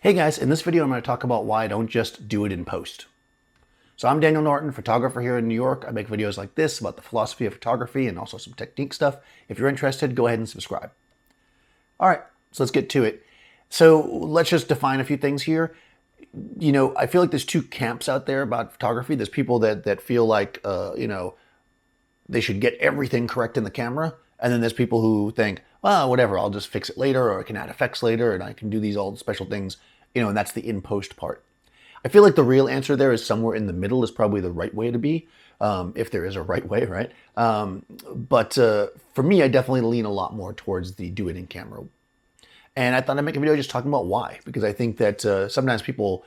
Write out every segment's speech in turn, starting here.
Hey guys, in this video I'm going to talk about why I don't just do it in post. So I'm Daniel Norton, photographer here in New York. I make videos like this about the philosophy of photography and also some technique stuff. If you're interested, go ahead and subscribe. All right, so let's get to it. So let's just define a few things here. You know, I feel like there's two camps out there about photography. There's people that feel like, they should get everything correct in the camera. And then there's people who think, well, whatever, I'll just fix it later, or I can add effects later, and I can do these all special things, and that's the in-post part. I feel like the real answer there is somewhere in the middle is probably the right way to be, if there is a right way, right? But for me, I definitely lean a lot more towards the do it in camera. And I thought I'd make a video just talking about why, because I think that sometimes people,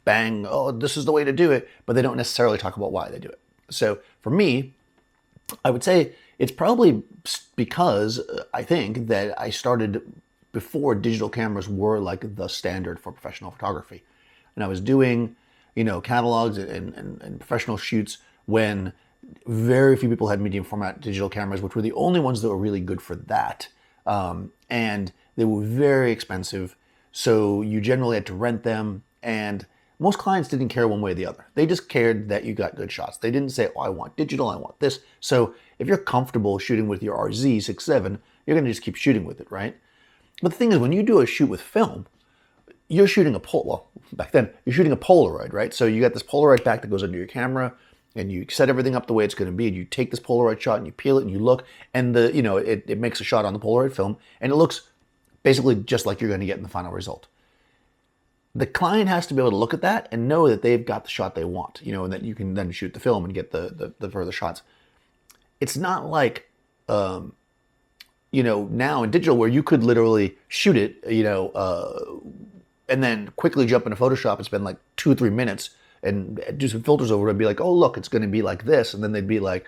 bang, oh, this is the way to do it, but they don't necessarily talk about why they do it. So for me, I would say it's probably because I think that I started before digital cameras were like the standard for professional photography. And I was doing, catalogs and professional shoots when very few people had medium format digital cameras, which were the only ones that were really good for that. And they were very expensive. So you generally had to rent them, and most clients didn't care one way or the other. They just cared that you got good shots. They didn't say, oh, I want digital, I want this. So if you're comfortable shooting with your RZ67, you're gonna just keep shooting with it, right? But the thing is, when you do a shoot with film, you're shooting back then, you're shooting a Polaroid, right? So you got this Polaroid back that goes under your camera, and you set everything up the way it's gonna be, and you take this Polaroid shot and you peel it and you look, and it makes a shot on the Polaroid film, and it looks basically just like you're gonna get in the final result. The client has to be able to look at that and know that they've got the shot they want, and that you can then shoot the film and get the further shots. It's not like, now in digital where you could literally shoot it, and then quickly jump into Photoshop and spend like 2 or 3 minutes and do some filters over it and be like, oh, look, it's going to be like this. And then they'd be like,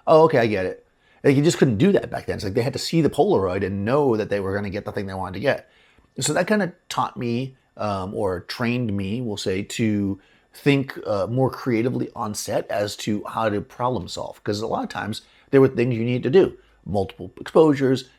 oh, okay, I get it. Like, you just couldn't do that back then. It's like they had to see the Polaroid and know that they were going to get the thing they wanted to get. And so that kind of taught me, or trained me, we'll say, to think more creatively on set as to how to problem solve. Because a lot of times there were things you need to do. Multiple exposures,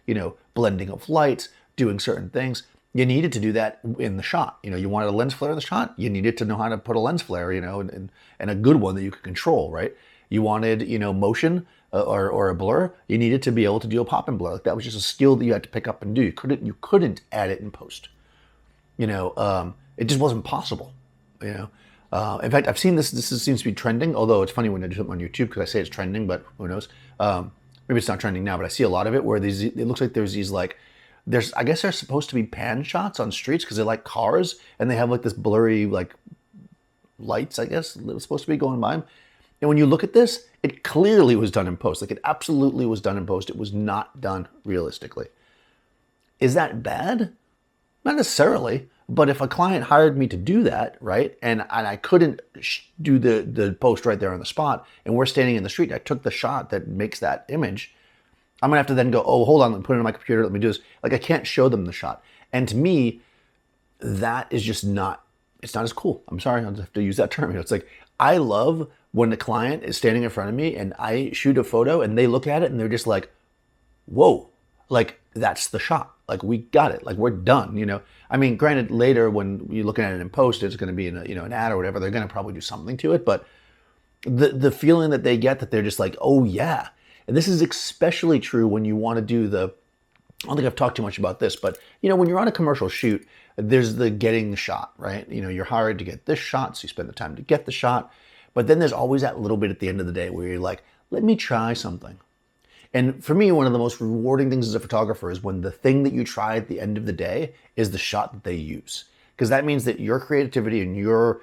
blending of lights, doing certain things. You needed to do that in the shot. You wanted a lens flare in the shot, you needed to know how to put a lens flare, and a good one that you could control, right? You wanted, motion or a blur, you needed to be able to do a pop and blur. Like, that was just a skill that you had to pick up and do. You couldn't add it in post. It just wasn't possible, In fact, I've seen this seems to be trending, although it's funny when I do something on YouTube because I say it's trending, but who knows? Maybe it's not trending now, but I see a lot of it where it looks like there's these I guess they're supposed to be pan shots on streets because they're like cars, and they have like this blurry like lights, I guess, that was supposed to be going by them. And when you look at this, it clearly was done in post. Like, it absolutely was done in post. It was not done realistically. Is that bad? Not necessarily, but if a client hired me to do that, right, and I couldn't do the post right there on the spot, and we're standing in the street, I took the shot that makes that image, I'm gonna have to then go, oh, hold on, let me put it on my computer, let me do this. Like, I can't show them the shot. And to me, that is just not, it's not as cool. I'm sorry, I'll have to use that term. It's like, I love when the client is standing in front of me and I shoot a photo and they look at it and they're just like, whoa, like, that's the shot. Like, we got it. Like, we're done, I mean, granted, later when you're looking at it in post, it's going to be in an ad or whatever. They're going to probably do something to it. But the feeling that they get, that they're just like, oh, yeah. And this is especially true when you want to do I don't think I've talked too much about this, but, when you're on a commercial shoot, there's the getting the shot, right? You're hired to get this shot, so you spend the time to get the shot. But then there's always that little bit at the end of the day where you're like, let me try something. And for me, one of the most rewarding things as a photographer is when the thing that you try at the end of the day is the shot that they use. Because that means that your creativity and your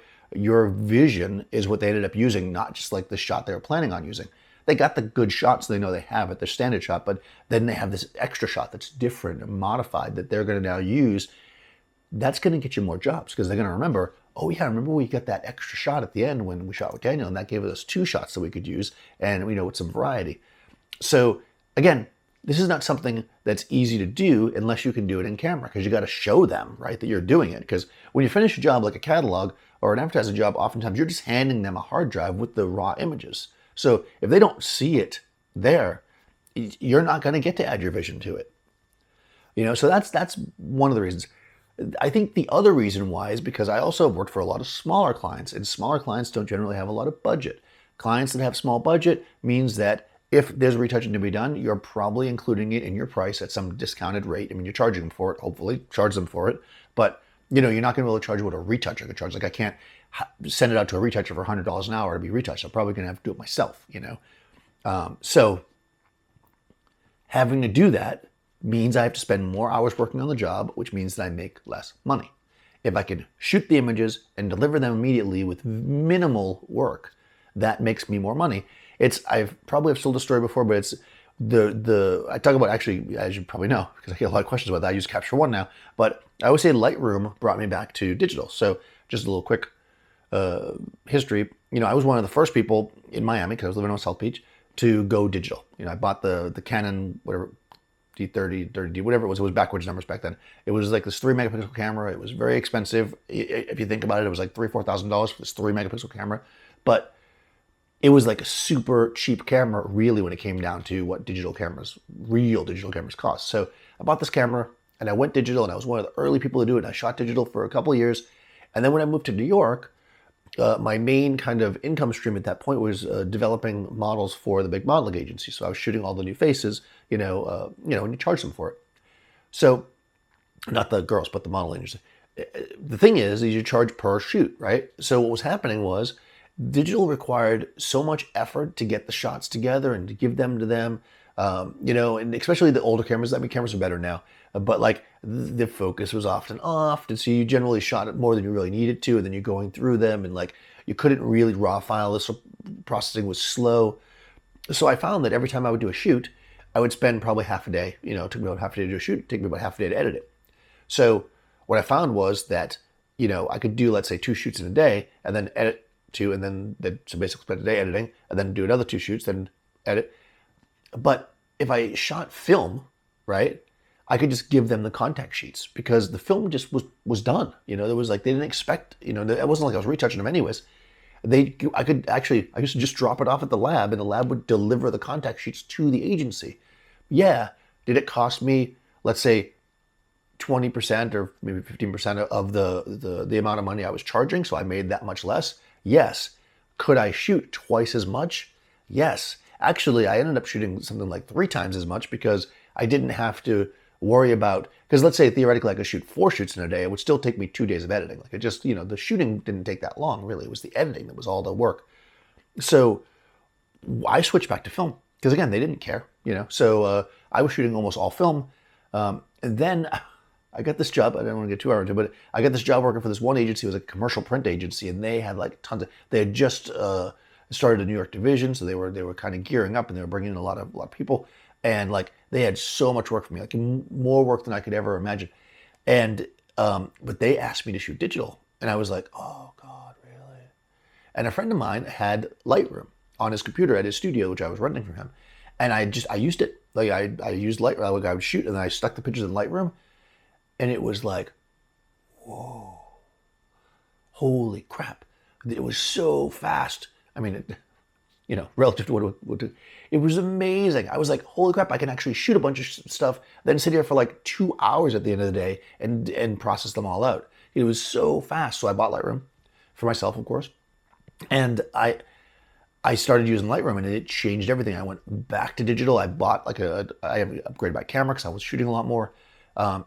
vision is what they ended up using, not just like the shot they were planning on using. They got the good shot, so they know they have it, their standard shot, but then they have this extra shot that's different and modified that they're going to now use. That's going to get you more jobs because they're going to remember, oh yeah, remember we got that extra shot at the end when we shot with Daniel, and that gave us 2 shots that we could use, and with some variety. So again, this is not something that's easy to do unless you can do it in camera, because you got to show them, right, that you're doing it. Because when you finish a job like a catalog or an advertising job, oftentimes you're just handing them a hard drive with the raw images. So if they don't see it there, you're not going to get to add your vision to it. So that's one of the reasons. I think the other reason why is because I also have worked for a lot of smaller clients, and smaller clients don't generally have a lot of budget. Clients that have small budget means that if there's retouching to be done, you're probably including it in your price at some discounted rate. I mean, you're charging them for it, hopefully, charge them for it. But, you're not going to be able to charge what a retoucher could charge. Like, I can't send it out to a retoucher for $100 an hour to be retouched. I'm probably going to have to do it myself, So having to do that means I have to spend more hours working on the job, which means that I make less money. If I can shoot the images and deliver them immediately with minimal work, that makes me more money. I've probably told the story before, but it's I talk about, actually, as you probably know, because I get a lot of questions about that. I use Capture One now, but I always say Lightroom brought me back to digital. So just a little quick history. I was one of the first people in Miami, because I was living on South Beach, to go digital. I bought the Canon, whatever, D30, 30D, whatever it was backwards numbers back then. It was like this 3 megapixel camera. It was very expensive. If you think about it, it was like $3,000, $4,000 for this 3 megapixel camera. But it was like a super cheap camera, really, when it came down to what real digital cameras cost. So I bought this camera and I went digital, and I was one of the early people to do it. I shot digital for a couple of years. And then when I moved to New York, my main kind of income stream at that point was developing models for the big modeling agency. So I was shooting all the new faces, and you charge them for it. So, not the girls, but the modeling agency. The thing is you charge per shoot, right? So what was happening was digital required so much effort to get the shots together and to give them to them, and especially the older cameras. I mean, cameras are better now, but like the focus was often off, and so you generally shot it more than you really needed to, and then you're going through them, and like you couldn't really raw file this. So processing was slow. So I found that every time I would do a shoot, I would spend probably half a day. It took me about half a day to do a shoot. It took me about half a day to edit it. So what I found was that I could do, let's say, 2 shoots in a day, and then edit 2, and then so basically spend a day editing, and then do another 2 shoots, then edit. But if I shot film, right, I could just give them the contact sheets, because the film just was done. There was like, they didn't expect, it wasn't like I was retouching them anyways. I used to just drop it off at the lab, and the lab would deliver the contact sheets to the agency. Yeah, did it cost me, let's say, 20% or maybe 15% of the amount of money I was charging, so I made that much less? Yes. Could I shoot twice as much? Yes. Actually, I ended up shooting something like 3 times as much, because I didn't have to worry about, because let's say theoretically I could shoot 4 shoots in a day. It would still take me 2 days of editing. Like, it just, the shooting didn't take that long, really. It was the editing that was all the work. So I switched back to film, because again, they didn't care, So I was shooting almost all film. And then I got this job. I don't want to get too far into it, but I got this job working for this one agency. It was a commercial print agency, and they had like they had just started a New York division, so they were kind of gearing up, and they were bringing in a lot of people, and like they had so much work for me, like more work than I could ever imagine. And but they asked me to shoot digital, and I was like, oh God, really? And a friend of mine had Lightroom on his computer at his studio, which I was renting from him, and I used it. Like I used Lightroom. Like I would shoot, and then I stuck the pictures in Lightroom. And it was like, whoa, holy crap. It was so fast. I mean, relative to what it would do. It was amazing. I was like, holy crap, I can actually shoot a bunch of stuff, then sit here for like 2 hours at the end of the day and process them all out. It was so fast. So I bought Lightroom for myself, of course. And I started using Lightroom, and it changed everything. I went back to digital. I bought I upgraded my camera because I was shooting a lot more.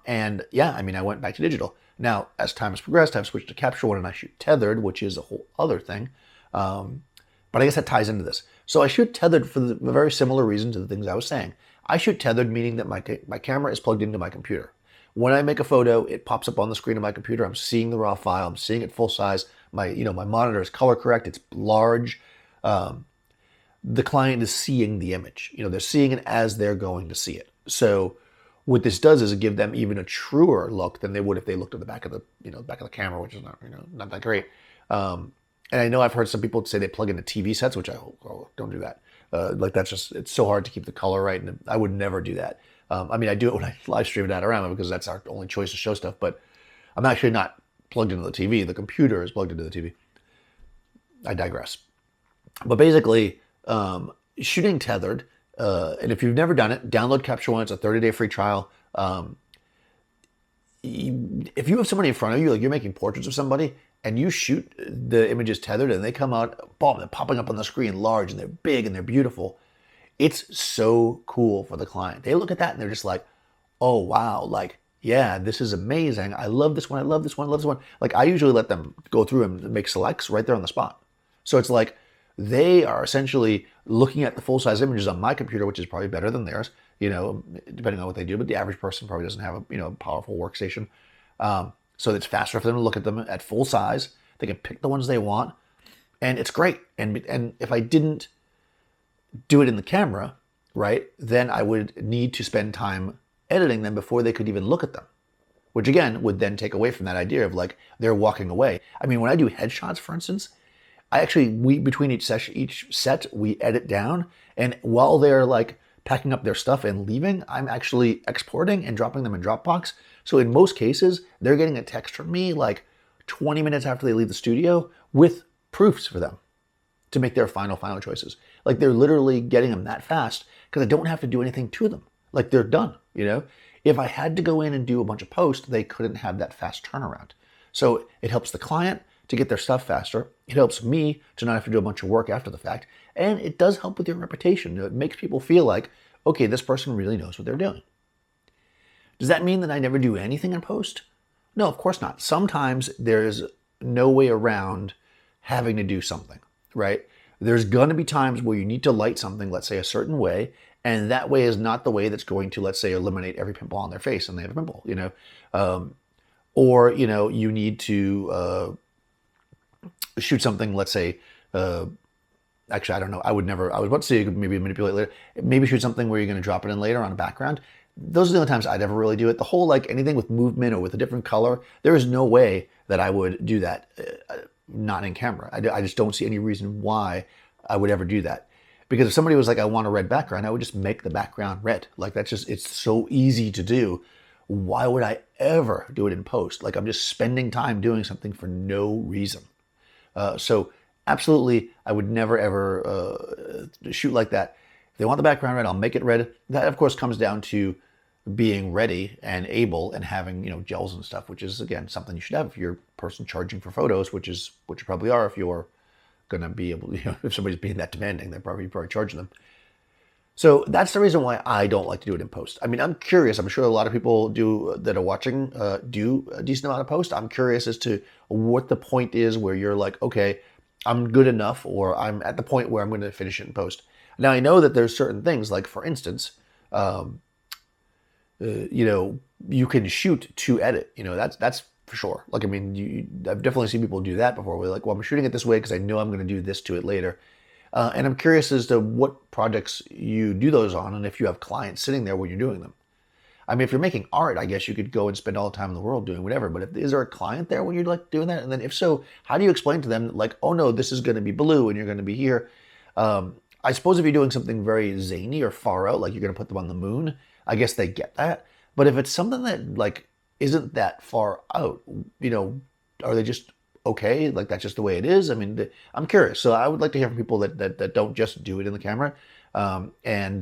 And yeah, I went back to digital. Now, as time has progressed, I've switched to Capture One, and I shoot Tethered, which is a whole other thing. But I guess that ties into this. So I shoot Tethered for the very similar reason to the things I was saying. I shoot Tethered, meaning that my camera is plugged into my computer. When I make a photo, it pops up on the screen of my computer. I'm seeing the raw file. I'm seeing it full size. My monitor is color correct. It's large. The client is seeing the image. They're seeing it as they're going to see it. So what this does is it give them even a truer look than they would if they looked at the back of the camera, which is not that great. And I know I've heard some people say they plug into TV sets, which I don't do that. It's so hard to keep the color right, and I would never do that. I do it when I live stream at Adorama, because that's our only choice to show stuff, but I'm actually not plugged into the TV. The computer is plugged into the TV. I digress. But basically, shooting Tethered, and if you've never done it, download Capture One. It's a 30-day free trial. if you have somebody in front of you, like you're making portraits of somebody, and you shoot the images tethered, and they come out, boom, they're popping up on the screen large, and they're big, and they're beautiful. It's so cool for the client. They look at that, and they're just like, oh, wow, like, yeah, this is amazing. I love this one. I love this one. I love this one. Like, I usually let them go through and make selects right there on the spot. So it's like they are essentially looking at the full-size images on my computer, which is probably better than theirs, depending on what they do. But the average person probably doesn't have a powerful workstation. So it's faster for them to look at them at full size. They can pick the ones they want, and it's great. And if I didn't do it in the camera, right, then I would need to spend time editing them before they could even look at them, which again would then take away from that idea of like they're walking away. I mean, when I do headshots, for instance, we between each set we edit down, and while they're like packing up their stuff and leaving, I'm actually exporting and dropping them in Dropbox. So in most cases, they're getting a text from me like 20 minutes after they leave the studio with proofs for them to make their final choices. Like they're literally getting them that fast because I don't have to do anything to them. Like they're done, If I had to go in and do a bunch of posts, they couldn't have that fast turnaround. So it helps the client to get their stuff faster. It helps me to not have to do a bunch of work after the fact. And it does help with your reputation. It makes people feel like, okay, this person really knows what they're doing. Does that mean that I never do anything in post? No, of course not. Sometimes there's no way around having to do something, right? There's going to be times where you need to light something, let's say a certain way, and that way is not the way that's going to, let's say, eliminate every pimple on their face and they have a pimple, or, you need to shoot something, let's say, actually, I don't know. I was about to say you could maybe manipulate later. Maybe shoot something where you're going to drop it in later on a background. Those are the only times I'd ever really do it. The whole, like anything with movement or with a different color, there is no way that I would do that, not in camera. I just don't see any reason why I would ever do that. Because if somebody was like, I want a red background, I would just make the background red. Like it's so easy to do. Why would I ever do it in post? Like I'm just spending time doing something for no reason. So absolutely, I would never ever shoot like that. If they want the background red, I'll make it red. That of course comes down to being ready and able and having gels and stuff, which is again something you should have if you're a person charging for photos, which is what you probably are if you're going to be able to, if somebody's being that demanding, they're probably charging them. So that's the reason why I don't like to do it in post. I mean, I'm curious. I'm sure a lot of people that are watching do a decent amount of post. I'm curious as to what the point is where you're like, okay, I'm good enough, or I'm at the point where I'm going to finish it in post. Now I know that there's certain things, like for instance, you can shoot to edit. That's for sure. Like, I mean, I've definitely seen people do that before. We're like, well, I'm shooting it this way because I know I'm going to do this to it later. And I'm curious as to what projects you do those on, and if you have clients sitting there when you're doing them. I mean, if you're making art, I guess you could go and spend all the time in the world doing whatever. But is there a client there when you're like doing that? And then if so, how do you explain to them like, oh no, this is going to be blue and you're going to be here? I suppose if you're doing something very zany or far out, like you're going to put them on the moon, I guess they get that. But if it's something that like isn't that far out, are they just okay? Like that's just the way it is? I mean, I'm curious. So I would like to hear from people that don't just do it in the camera and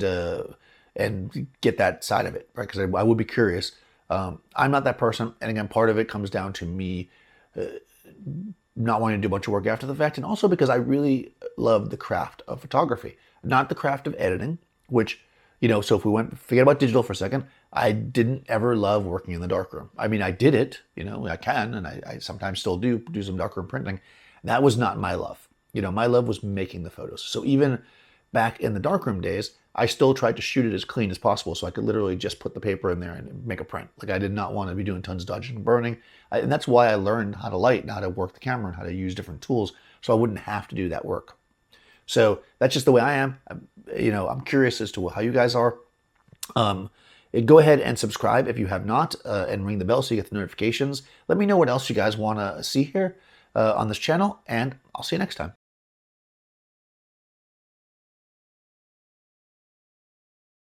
get that side of it, right? Because I would be curious. I'm not that person. And again, part of it comes down to me not wanting to do a bunch of work after the fact. And also because I really love the craft of photography, not the craft of editing, which, so if we forget about digital for a second, I didn't ever love working in the darkroom. I mean, I did it, I can, and I sometimes still do some darkroom printing. That was not my love. My love was making the photos. So even back in the darkroom days, I still tried to shoot it as clean as possible so I could literally just put the paper in there and make a print. Like I did not want to be doing tons of dodging and burning. And that's why I learned how to light and how to work the camera and how to use different tools so I wouldn't have to do that work. So that's just the way I am. I'm curious as to how you guys are. Go ahead and subscribe if you have not, and ring the bell so you get the notifications. Let me know what else you guys want to see here on this channel, and I'll see you next time.